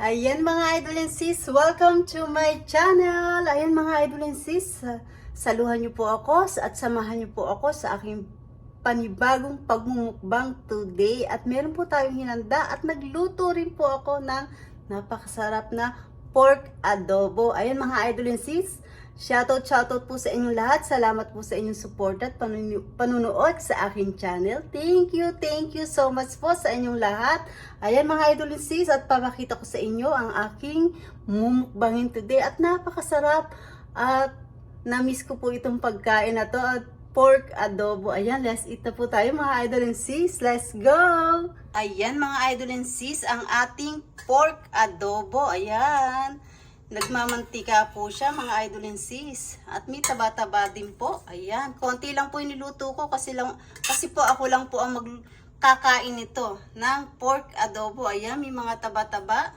Ayan mga idol and sis, welcome to my channel. Ayan mga idol and sis, saluhan niyo po ako at samahan niyo po ako sa aking panibagong pagmumukbang today. At meron po tayong hinanda at nagluto rin po ako ng napakasarap na pork adobo. Ayan mga idol and sis, shoutout po sa inyong lahat. Salamat po sa inyong support at panunood sa aking channel. Thank you so much po sa inyong lahat. Ayan mga idol and sis, at papakita ko sa inyo ang aking mumukbangin today. At napakasarap at na-miss ko po itong pagkain na to at pork adobo. Ayan, let's eat na po tayo mga idol and sis. Let's go! Ayan mga idol and sis, ang ating pork adobo. Ayan. Nagmamantika po siya mga idol and sis. At may taba-taba din po. Ayan. Konti lang po yung niluto ko kasi po ako lang po ang magkakain nito ng pork adobo. Ayan, may mga taba-taba.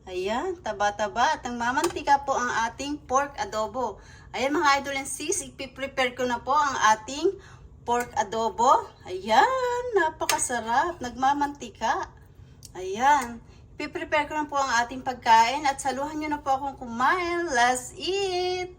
Ayan, taba-taba. At nagmamantika po ang ating pork adobo. Ayan mga idol and sis, ipiprepare ko na po ang ating pork adobo. Ayan, napakasarap. Nagmamantika. Ayan. Piprepare ko na po ang ating pagkain at saluhan nyo na po akong kumain. Let's eat!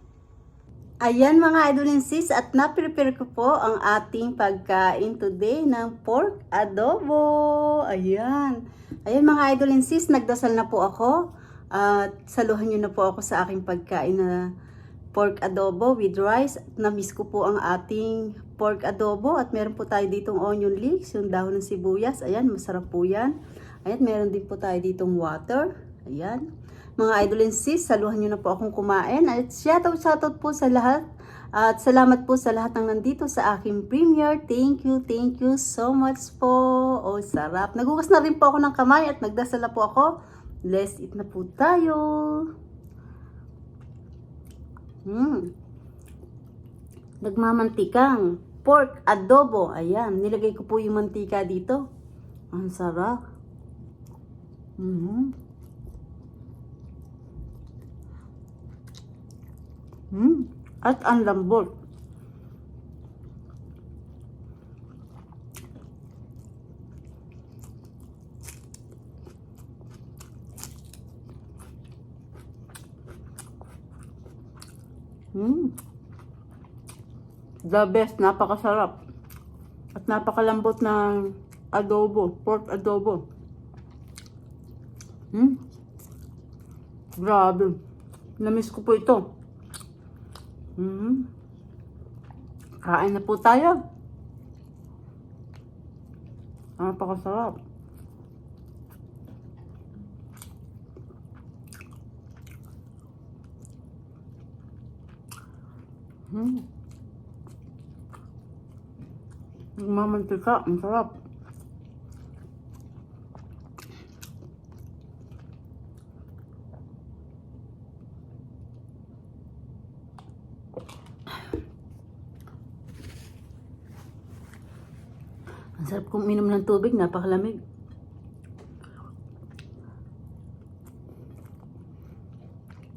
Ayan mga idol and sis, at na-prepare ko po ang ating pagkain today ng pork adobo. Ayan. Ayan mga idol and sis, nagdasal na po ako. At saluhan nyo na po ako sa aking pagkain na pork adobo with rice. Na-miss ko po ang ating pork adobo at meron po tayo ditong onion leeks, yung dahon ng sibuyas. Ayan, masarap po yan. Ayan, meron din po tayo ditong water. Ayan. Mga idol and sis, saluhan nyo na po akong kumain. At shoutout po sa lahat. At salamat po sa lahat ng nandito sa aking premiere. Thank you so much po. Oh, sarap. Nagugas na rin po ako ng kamay at nagdasal na po ako. Let's eat na po tayo. Nagmamantikang pork adobo. Ayan, nilagay ko po yung mantika dito. Ang sarap. At ang lambot. The best, napakasarap. At napakalambot ng adobo, pork adobo. Grabe. Namiss ko po ito. Kain na po tayo. Napakasarap. Mamantika, ang sarap. Ang sarap kong minom ng tubig, napakalamig.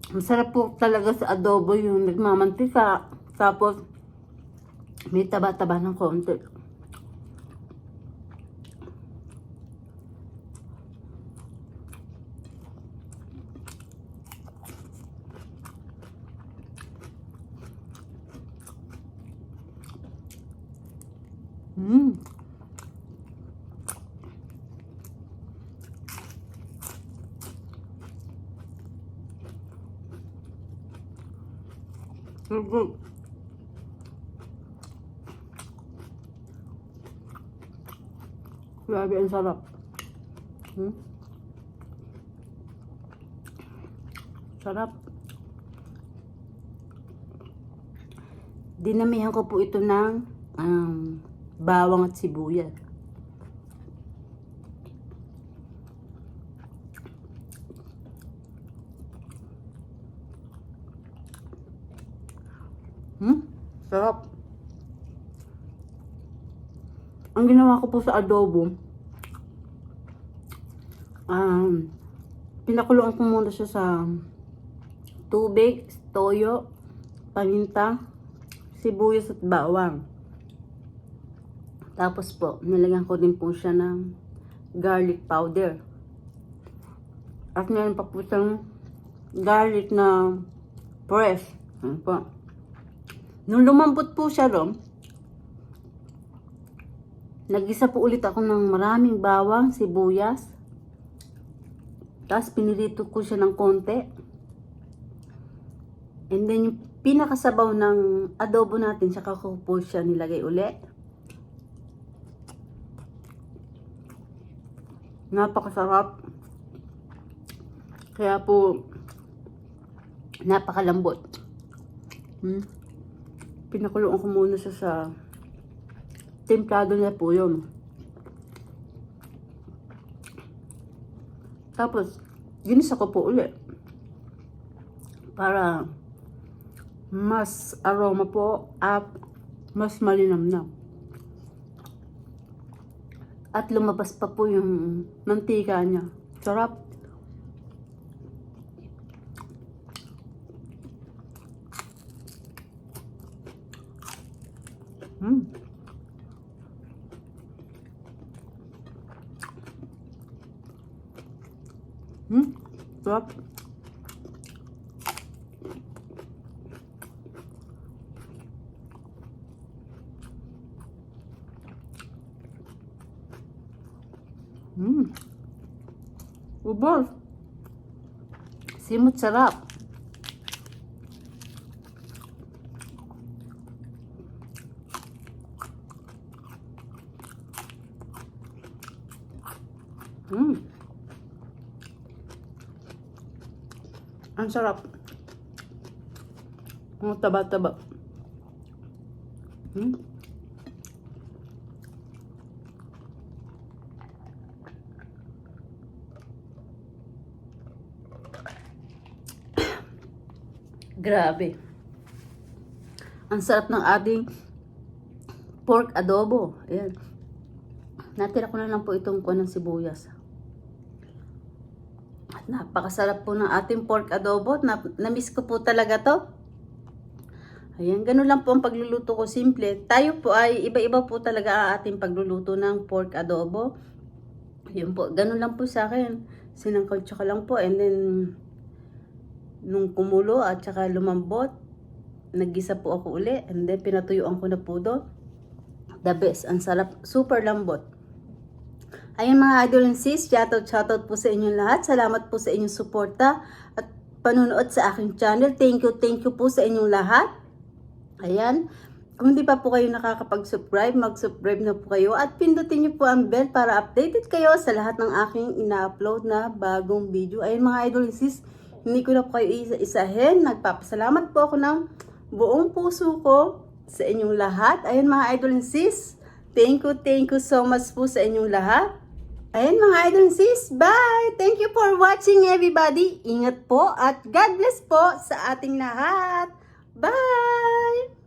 Ang sarap po talaga sa adobo yung nagmamantika. Tapos, may taba-taba ng konti. So good. Grabe, ang sarap. Sarap. Dinamihan ko po ito ng bawang at sibuyas. Sarap. Ang ginawa ko po sa adobo, pinakuluan ko muna siya sa tubig, toyo, paminta, sibuyas at bawang. Tapos po, nilagyan ko din po siya ng garlic powder. At meron pa po siyang garlic na fresh. Ano po. Nung lumambot po siya ron, nag-isa po ulit ako ng maraming bawang, sibuyas. Tapos pinirito ko siya ng konti. And then yung pinakasabaw ng adobo natin, saka ko po siya nilagay ulit. Napakasarap. Kaya po, napakalambot. Pinakuloan ko muna siya sa templado niya po yun. Tapos, ginisa ko po ulit. Para mas aroma po at mas malinamnam. At lumabas pa po yung mantika niya. Sarap. Sarap. Ubos. Simot sarap. Ang sarap. Ang taba-taba. Grabe. Ang sarap ng ating pork adobo. Ayan. Natira ko na lang po itong kuha ng sibuyas. At napakasarap po ng ating pork adobo. Na-miss ko po talaga to. Ayan, ganun lang po ang pagluluto ko. Simple. Tayo po ay iba-iba po talaga ang ating pagluluto ng pork adobo. Yun po. Ganun lang po sa akin. Sinangkal tsaka lang po. And then, nung kumulo at saka lumambot, naggisa po ako uli. And then, pinatuyuan ko na po doon. The best. Ang sarap. Super lambot. Ayan mga idol and sis, shoutout po sa inyong lahat. Salamat po sa inyong suporta at panunood sa aking channel. Thank you po sa inyong lahat. Ayan. Kung hindi pa po kayo nakakapag-subscribe, mag-subscribe na po kayo at pindutin niyo po ang bell para updated kayo sa lahat ng aking ina-upload na bagong video. Ayan mga idol and sis, hindi ko na po kayo isa-isahin. Nagpapasalamat po ako ng buong puso ko sa inyong lahat. Ayan mga idol and sis, thank you so much po sa inyong lahat. Ayan mga idol and sis, bye! Thank you for watching everybody. Ingat po at God bless po sa ating lahat. Bye!